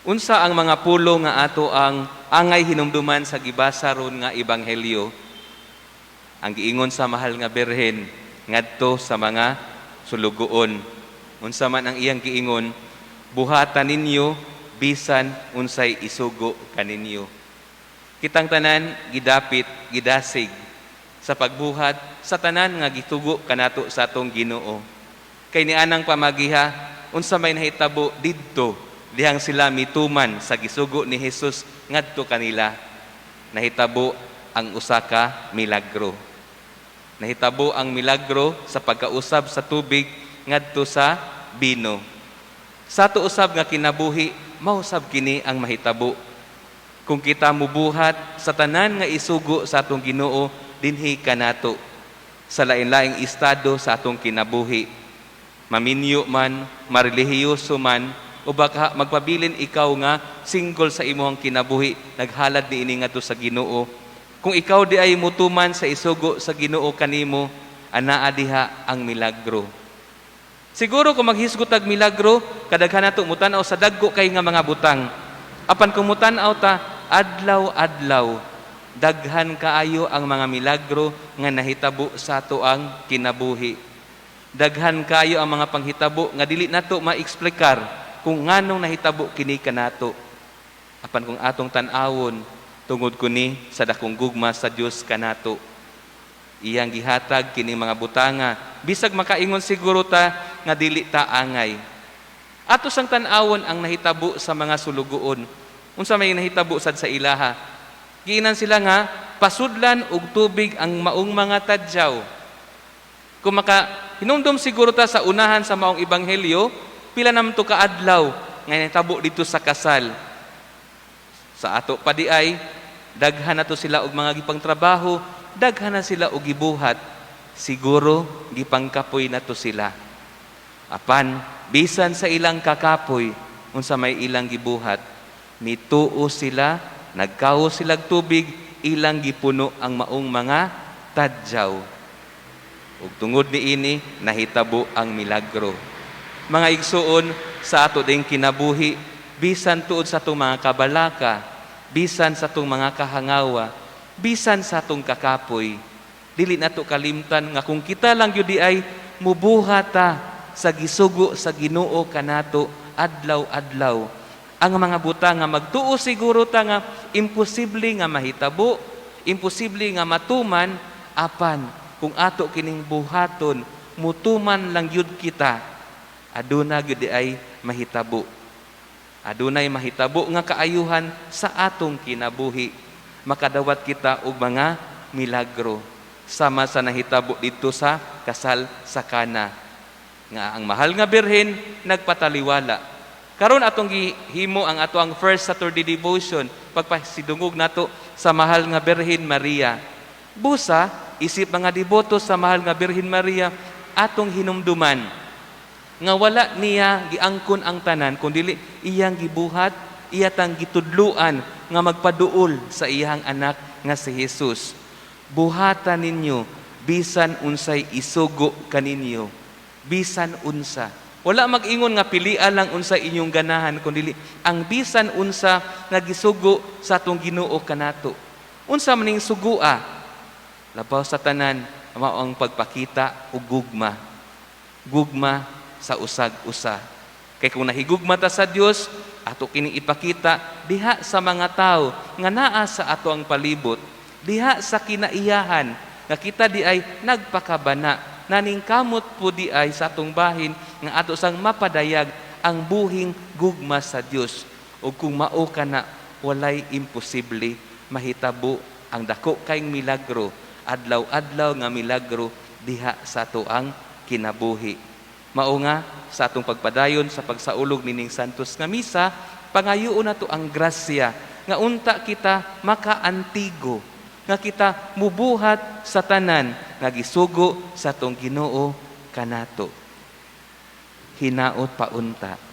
Unsa ang mga pulo nga ato ang angay hinumduman sa gibasa ron nga ebanghelyo? Ang giingon sa mahal nga Birhen ngadto sa mga sulugoon. Unsa man ang iyang giingon, buhatan ninyo bisan unsay isugo kaninyo. Kitang tanan gidapit, gidasig sa pagbuhat sa tanan nga gitugo kanato sa atong Ginoo. Kay nianang pamagiha, unsa may nahitabo didto dihang sila mituman sa gisugo ni Jesus ngadto kanila. Nahitabo ang usa ka milagro. Nahitabo ang milagro sa pagkausab sa tubig ngadto sa bino. Sa ato usab nga kinabuhi, mausab kini ang mahitabo. Kung kita mubuhat sa tanan nga isugo sa atong Ginoo dinhi kanato sa lain-laing estado sa atong kinabuhi. Maminyo man, marelihiyoso man, o baka magpabilin ikaw nga single sa imong kinabuhi, naghalad ni ini ngadto sa Ginoo. Kung ikaw di ay mutuman sa isugo sa Ginoo kanimo, anaa diha ang milagro. Siguro kung maghisgot tag milagro, kadaghan nato mutan-aw sa dagko kay nga mga butang. Apan kung mutan-aw ta adlaw-adlaw, daghan kaayo ang mga milagro nga nahitabo sa ato ang kinabuhi. Daghan kaayo ang mga panghitabo nga dili nato maeksplikar kung nganong nahitabo kini kanato. Apan kung atong tan-awon tungod kuni sa dakong gugma sa Dios kanato, iyang gihatag kini mga butanga bisag makaingon siguro ta nga dili ta angay. Ato sang tan-awon ang nahitabo sa mga sulugoon. Unsa may nahitabo sad sa ilaha? Giinan sila nga pasudlan og tubig ang maong mga tadyaw. Kung hinumdum siguro ta sa unahan sa maong ebanghelyo, pila naman to kaadlaw nga nahitabo dito sa kasal. Sa ato pa di ay daghan na to sila og mga gipang trabaho, daghan na sila og gibuhat. Siguro gipangkapoy na to sila. Apan bisan sa ilang kakapoy unsa may ilang gibuhat, mituo sila, nagkaho silag tubig, ilang gipuno ang maong mga tadyaw. Ug tungod niini nahitabo ang milagro. Mga igsuon sa ato ding kinabuhi, bisan tuod sa atong mga kabalaka, bisan sa atong mga kahangawa, bisan sa atong kakapoy, dili nato kalimtan nga kung kita lang gyud ay mubuhata sa gisugo sa Ginoo kanato adlaw-adlaw, ang mga buta nga magtuo siguro ta nga imposible nga mahitabo, imposible nga matuman, apan kung ato kining buhaton mutuman lang gyud kita, aduna gyud ay mahitabo. Adunay mahitabo nga kaayuhan sa atong kinabuhi. Makadawat kita og mga milagro sama sa nahitabo dito sa kasal sa Kana. Nga ang mahal nga Birhen nagpataliwala. Karon atong gihimo ang ato ang first Saturday devotion, pagpasidungog nato sa mahal nga Birhen Maria. Busa isip mga deboto sa mahal nga Birhen Maria atong hinumduman nga wala niya giangkon ang tanan kundi iyang gibuhat, iyatang gitudluan nga magpaduol sa iyang anak nga si Jesus. Buhatan ninyo bisan unsay isugo kaninyo, bisan unsa. Wala mag-ingon nga pilian lang unsa inyong ganahan kundi ang bisan unsa nga gisugo sa atong Ginoo kanato. Unsa maning sugua? Labaw sa tanan mao ang pagpakita og gugma. Gugma sa usag-usa. Kay kung nahigugma ta sa Dios, ato kining ipakita diha sa mga tao nga naa sa ato ang palibot, diha sa kinaiyahan nga kita di ay nagpakabana, naningkamot po di ay sa atong bahin nga ato sang mapadayag ang buhing gugma sa Dios. O kung mao kana, walay imposible mahitabo ang dako kayong milagro, adlaw-adlaw nga milagro diha sa ato ang kinabuhi. Mao nga sa atong pagpadayon sa pagsaulog nining Santos nga misa, pangayoon nato ang grasya nga unta kita makaantigo, nga kita mubuhat sa tanan nga gisugo sa atong Ginoo kanato. Hinaot paunta.